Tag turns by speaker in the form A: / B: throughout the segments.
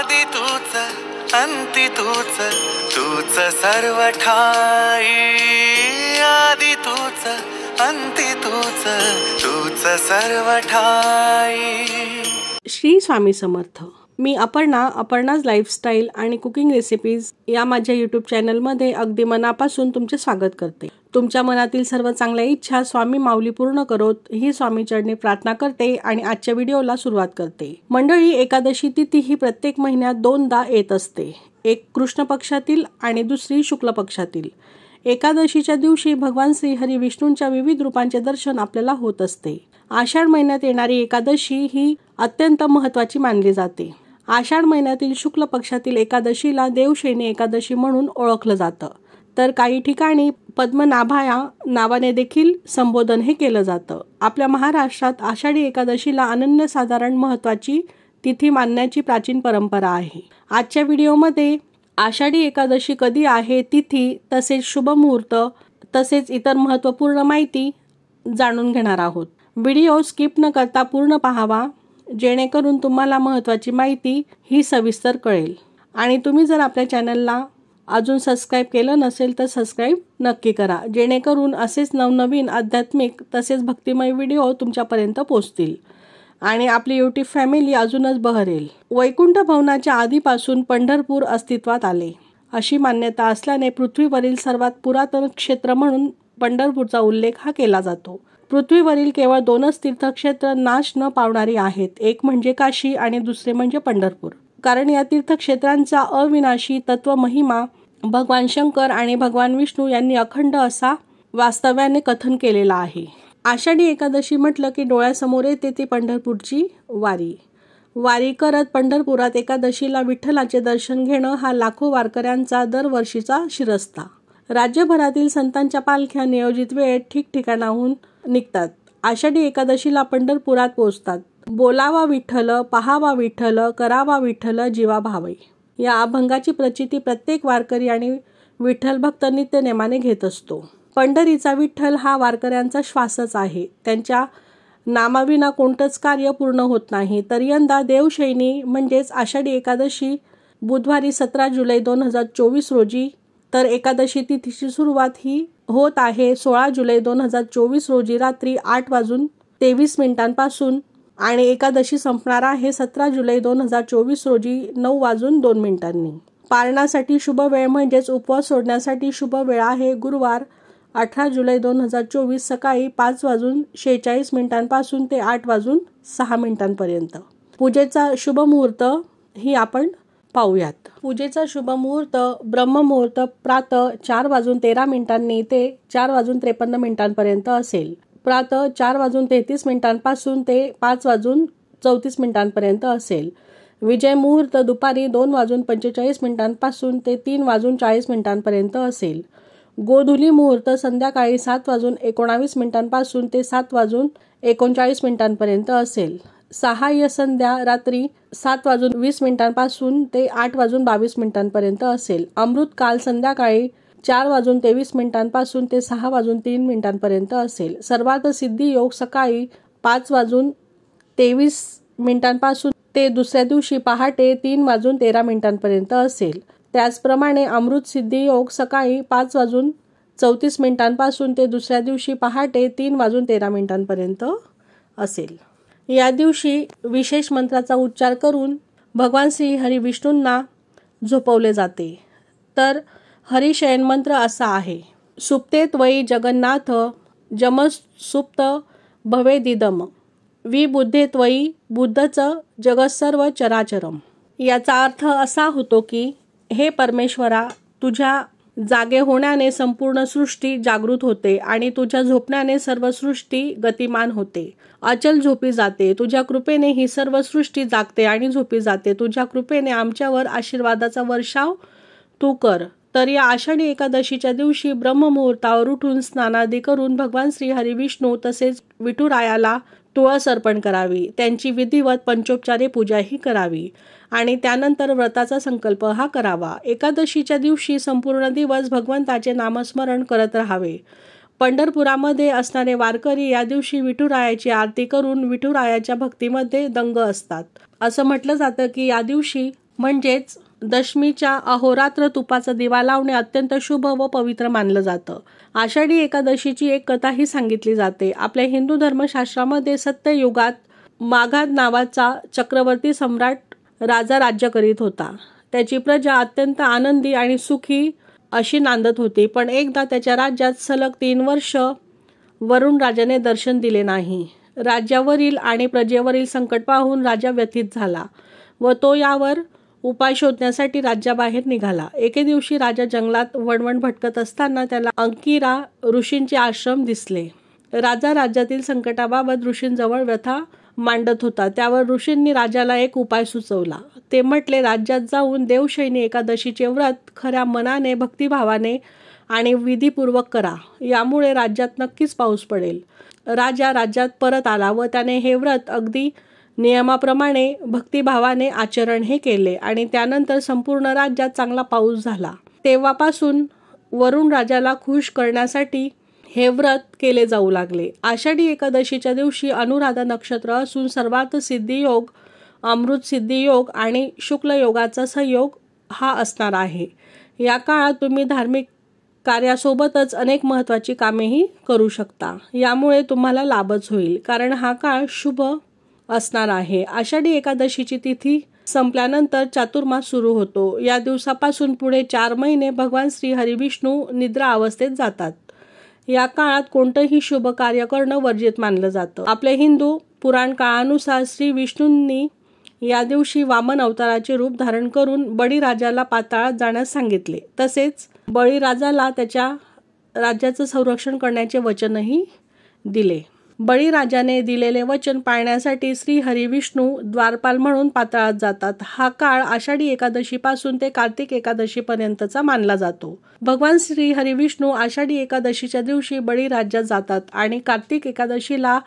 A: आदि तूच अंति तूच, तूच सर्व ठाई। आदि तूच अंति तूच, तूच सर्व ठाई।
B: श्री स्वामी समर्थ। मी अपर्णाज लाईफस्टाईल आणि कुकिंग रेसिपीज या माझ्या यूट्यूब चॅनलमध्ये अगदी मनापासून तुमचे स्वागत करते। तुमच्या मनातील सर्व चांगल्या इच्छा स्वामी माऊली पूर्ण करोत ही स्वामी चरणी प्रार्थना करते आणि आजच्या व्हिडिओला सुरुवात करते। मंडळी, एकादशी तिथी ही प्रत्येक महिन्यात दोनदा येत असते, एक कृष्ण पक्षातील आणि दुसरी शुक्ल पक्षातील। एकादशीच्या दिवशी भगवान श्री हरी विष्णूंच्या विविध रूपांचे दर्शन आपल्याला होत असते। आषाढ महिन्यात येणारी एकादशी ही अत्यंत महत्त्वाची मानली जाते। आषाढ महिन्यातील शुक्ल पक्षातील एकादशीला देवशयनी एकादशी म्हणून ओळखलं जातं, तर काही ठिकाणी पद्मनाभाया नावाने देखील संबोधन हे केलं जातं। आपल्या महाराष्ट्रात आषाढी एकादशीला अनन्यसाधारण महत्त्वाची तिथी मानण्याची प्राचीन परंपरा आहे। आजच्या व्हिडिओमध्ये आषाढी एकादशी कधी आहे, तिथी तसेच शुभ मुहूर्त तसेच इतर महत्त्वपूर्ण माहिती जाणून घेणार आहोत। व्हिडिओ स्किप न करता पूर्ण पाहावा, जेणेकरून तुम्हाला महत्त्वाची माहिती ही सविस्तर कळेल। आणि तुम्ही जर आपल्या चॅनलला अजून सबस्क्राईब केलं नसेल तर सबस्क्राईब नक्की करा, जेणेकरून असेच नवनवीन आध्यात्मिक तसेच भक्तिमय व्हिडिओ तुमच्यापर्यंत पोहोचतील आणि आपली यूट्यूब फॅमिली अजूनच बहरेल। वैकुंठ भवनाच्या आधीपासून पंढरपूर अस्तित्वात आले अशी मान्यता असल्याने पृथ्वीवरील सर्वात पुरातन क्षेत्र म्हणून पंढरपूरचा उल्लेख हा केला जातो। पृथ्वीवरील केवळ दोनच तीर्थक्षेत्र नाश न पावणारी आहेत, एक म्हणजे काशी आणि दुसरे म्हणजे पंढरपूर। कारण या तीर्थक्षेत्रांचा अविनाशी तत्व महिमा भगवान शंकर आणि भगवान विष्णू यांनी अखंड असा वास्तव्याने कथन केलेला आहे। आषाढी एकादशी म्हटलं की डोळ्यासमोर येते ती पंढरपूरची वारी करत पंढरपुरात एकादशीला विठ्ठलाचे दर्शन घेणं हा लाखो वारकऱ्यांचा दरवर्षीचा शिरस्ता। राज्यभरातील संतांच्या पालख्या नियोजित वेळेत ठिकठिकाणाहून निघतात। आषाढी एकादशीला पंढरपुरात पोहोचतात। बोलावा विठ्ठल, पहावा विठ्ठल, करावा विठ्ठल, जीवा भावे या अभंगाची प्रचिती प्रत्येक वारकरी आणि विठ्ठल भक्त नित्यनेमाने घेत असतो। पंढरीचा विठ्ठल हा वारकऱ्यांचा श्वासच आहे, त्यांच्या नामाविना कोणतंच कार्य पूर्ण होत नाही। तर यंदा देवशयनी म्हणजेच आषाढी एकादशी बुधवारी 17 जुलै 2024 रोजी, तर एकादशी तिथीची सुरुवात ही होत आहे 16 जुलै 2024 रोजी रात्री 8:23 आणि एकादशी संपणार आहे 17 जुलै 2024 रोजी 9:02। पारणासाठी शुभ वेळ म्हणजेच उपवास सोडण्यासाठी शुभ वेळ आहे गुरुवार 18 जुलै 2024 सकाळी 5:46 ते 8:06 पूजेचा शुभ मुहूर्त ही आपण पाहूयात। पूजेचा शुभ मुहूर्त ब्रह्ममुहूर्त प्रातः 4:13 ते 4:53 असेल। प्रातः 4:33 ते 5:34 असेल। विजय मुहूर्त दुपारी 2:45 ते 3:40 असेल। गोधुली मुहूर्त संध्याकाळी 7:19 ते 7:39 असेल। सहाय्य संध्या रात्री 7:20 ते 8:22 असेल। अमृतकाल संध्याकाळी 4:23 ते 6:03 असेल। सर्वार्थ सिद्धी योग सकाळी 5:23 ते दुसऱ्या दिवशी पहाटे 3:13 असेल। त्याचप्रमाणे अमृत सिद्धी योग सकाळी 5:34 ते दुसऱ्या दिवशी पहाटे 3:13 असेल। या दिवशी विशेष मंत्राचा उच्चार करून भगवान श्री हरी विष्णूंना झोपवले जाते। तर हरिशयन मंत्र असा आहे: सुप्ते त्वयि जगन्नाथ जमसुप्त भवेदिदम विबुद्धे त्वयि बुद्धच जगत्सर्व चराचरम। याचा अर्थ असा होतो की हे परमेश्वरा, तुझ्या जागे होण्याने संपूर्ण सृष्टी जागृत होते आणि तुझ्या झोपण्याने सर्व सृष्टी गतिमान होते, अचल झोपी जाते। तुझ्या कृपेने ही सर्व सृष्टी जागते आणि झोपी जाते। तुझ्या कृपेने आमच्यावर आशीर्वादाचा वर्षाव तू कर। तर या आषाढी एकादशीच्या दिवशी ब्रह्ममुहूर्तावर उठून स्नानादी करून भगवान श्री हरी विष्णू तसेच विठुरायाला तुळस अर्पण करावी, त्यांची विधिवत पंचोपचारे पूजाही करावी आणि त्यानंतर व्रताचा संकल्प हा करावा। एकादशीच्या दिवशी संपूर्ण दिवस भगवंताचे नामस्मरण करत राहावे। पंढरपुरामध्ये असणारे वारकरी या दिवशी विठुरायाची आरती करून विठुरायाच्या भक्तीमध्ये दंग असतात। असं म्हटलं जातं की या दिवशी म्हणजेच दशमीच्या अहोरात्र तुपाचा दिवा लावणे अत्यंत शुभ व पवित्र मानलं जातं. आषाढी एकादशीची एक कथाही सांगितली जाते. आपल्या हिंदू धर्मशास्त्रामध्ये सत्ययुगात मागध नावाचा चक्रवर्ती सम्राट राजा राज्य करीत होता. त्याची प्रजा अत्यंत आनंदी आणि सुखी अशी नांदत होती. पण एकदा त्याच्या राज्यात सलग 3 वर्ष वरुण राजाने दर्शन दिले नाही. राज्यावरील आणि प्रजेवरील संकट पाहून राजा व्यथित झाला व तो यावर उपाय शोधण्यासाठी राज्याबाहेर निघाला. एके दिवशी राजा जंगलात वणवण भटकत असताना त्याला अंकिरा ऋषींचे आश्रम दिसले. राजा राज्यातील संकटाबाबत ऋषींजवळ व्यथा मांडत होता. त्यावर ऋषींनी राजाला एक उपाय सुचवला. ते म्हटले, राज्यात जाऊन देवशयनी एकादशीचे व्रत खऱ्या मनाने, भक्तिभावाने आणि विधीपूर्वक करा. यामुळे राज्यात नक्कीच पाऊस पडेल. राजा राज्यात परत आला व त्याने हे व्रत अगदी नियमाप्रमाणे भक्तिभावाने आचरण हे केले आणि त्यानंतर संपूर्ण राज्यात चांगला पाऊस झाला. तेव्हापासून वरुण राजाला खुश करण्यासाठी हे व्रत केले जाऊ लागले. आषाढी एकादशीच्या दिवशी अनुराधा नक्षत्र असून सर्वार्थ सिद्धी योग, अमृत सिद्धी योग आणि शुक्ल योगाचा संयोग हा असणार आहे. या काळात तुम्ही धार्मिक कार्यासोबतच अनेक महत्त्वाची कामेही करू शकता. यामुळे तुम्हाला लाभच होईल, कारण हा काळ शुभ असणार आहे. आषाढी एकादशीची तिथी संपल्यानंतर चातुर्मास सुरू होतो. या दिवसापासून पुढे 4 महिने भगवान श्री हरिविष्णू निद्रा अवस्थेत जातात. या काळात कोणतंही शुभ कार्य करणं वर्जित मानलं जातं. आपल्या हिंदू पुराण काळानुसार श्री विष्णूंनी या दिवशी वामन अवताराचे रूप धारण करून बळीराजाला पाताळात जाण्यास सांगितले. तसेच बळीराजाला त्याच्या राज्याचं संरक्षण करण्याचे वचनही दिले. बळीराजाने दिलेले वचन पाळण्यासाठी श्री हरिविष्णू द्वारपाल म्हणून पाताळात जातात. हा काळ आषाढी एकादशीपासून ते कार्तिक एकादशीपर्यंतचा मानला जातो. भगवान श्री हरिविष्णू आषाढी एकादशीच्या दिवशी बळीराज्यात जातात आणि कार्तिक एकादशीला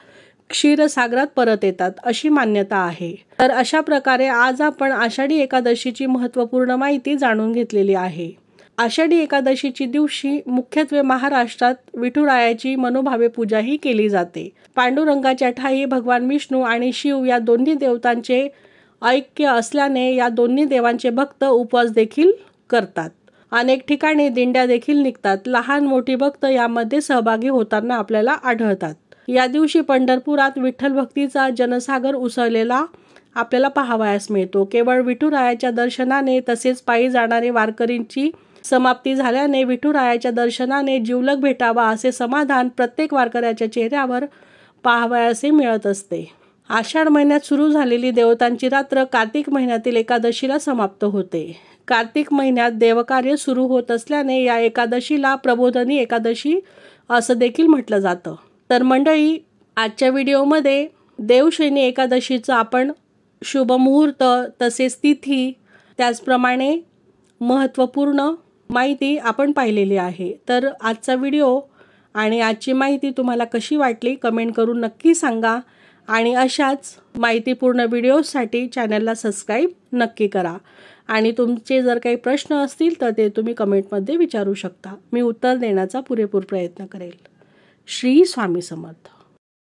B: क्षीरसागरात परत येतात अशी मान्यता आहे. तर अशा प्रकारे आज आपण आषाढी एकादशीची महत्त्वपूर्ण माहिती जाणून घेतलेली आहे. आषाढी एकादशीची दिवशी मुख्यत्वे महाराष्ट्रात विठुरायाची मनोभावे पूजाही केली जाते. पांडुरंगाच्या ठायी भगवान विष्णू आणि शिव या दोन्ही देवतांचे ऐक्य असल्याने या दोन्ही देवांचे भक्त उपवास देखील करतात. अनेक ठिकाणी दिंड्या देखील निघतात. लहान मोठी भक्त यामध्ये सहभागी होताना आपल्याला आढळतात. या दिवशी पंढरपुरात विठ्ठल भक्तीचा जनसागर उसळलेला आपल्याला पाहावयास मिळतो. केवळ विठुरायाच्या दर्शनाने तसेच पायी जाणारे वारकरींची समाप्ती झाल्याने विठुरायाच्या दर्शनाने जिवलग भेटावा असे समाधान प्रत्येक वारकऱ्याच्या चेहऱ्यावर पाहावयासे मिळत असते. आषाढ महिन्यात सुरू झालेली देवतांची रात्र कार्तिक महिन्यातील एकादशीला समाप्त होते. कार्तिक महिन्यात देवकार्य सुरू होत असल्याने या एकादशीला प्रबोधनी एकादशी असं देखील म्हटलं जातं. तर मंडळी, आजच्या व्हिडिओमध्ये देवशयनी एकादशीचं आपण शुभ मुहूर्त तसेच तिथी त्याचप्रमाणे महत्त्वपूर्ण माहिती आपण पाहिलेली आहे. तर आजचा व्हिडिओ आणि आजची माहिती तुम्हाला कशी वाटली कमेंट करून नक्की सांगा आणि अशाच माहितीपूर्ण व्हिडिओसाठी चॅनलला सबस्क्राईब नक्की करा. आणि तुमचे जर काही प्रश्न असतील तर ते तुम्ही कमेंटमध्ये विचारू शकता. मी उत्तर देण्याचा पुरेपूर प्रयत्न करेल. श्री स्वामी समर्थ.